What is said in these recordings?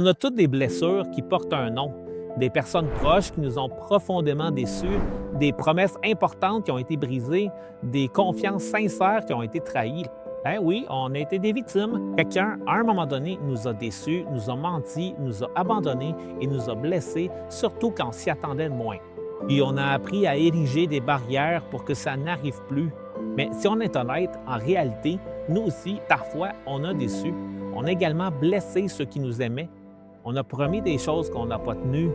On a toutes des blessures qui portent un nom, des personnes proches qui nous ont profondément déçus, des promesses importantes qui ont été brisées, des confiances sincères qui ont été trahies. Ben oui, on a été des victimes. Quelqu'un, à un moment donné, nous a déçus, nous a menti, nous a abandonnés et nous a blessés, surtout quand on s'y attendait de moins. Puis on a appris à ériger des barrières pour que ça n'arrive plus. Mais si on est honnête, en réalité, nous aussi, parfois, on a déçu. On a également blessé ceux qui nous aimaient. On a promis des choses qu'on n'a pas tenues.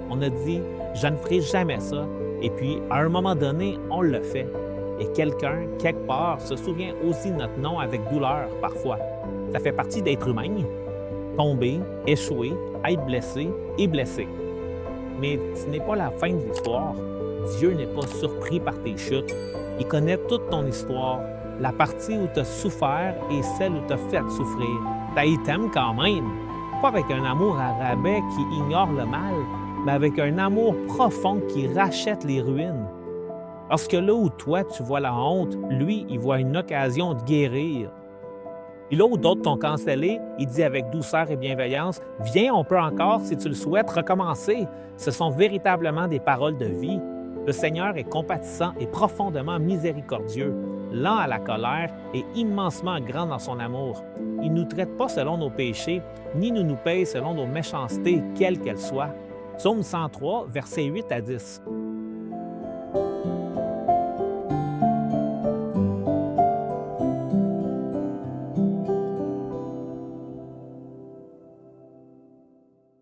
On a dit « je ne ferai jamais ça ». Et puis, à un moment donné, on le fait. Et quelqu'un, quelque part, se souvient aussi de notre nom avec douleur parfois. Ça fait partie d'être humain. Tomber, échouer, être blessé et blessé. Mais ce n'est pas la fin de l'histoire. Dieu n'est pas surpris par tes chutes. Il connaît toute ton histoire, la partie où tu as souffert et celle où tu as fait souffrir. Il t'aime quand même, pas avec un amour à rabais qui ignore le mal, mais avec un amour profond qui rachète les ruines. Parce que là où toi, tu vois la honte, lui, il voit une occasion de guérir. Et là où d'autres t'ont cancellé, il dit avec douceur et bienveillance, « Viens, on peut encore, si tu le souhaites, recommencer. » Ce sont véritablement des paroles de vie. Le Seigneur est compatissant et profondément miséricordieux, lent à la colère et immensement grand dans son amour. Il ne nous traite pas selon nos péchés, ni ne nous paye selon nos méchancetés, quelles qu'elles soient. Psaume 103, versets 8 à 10.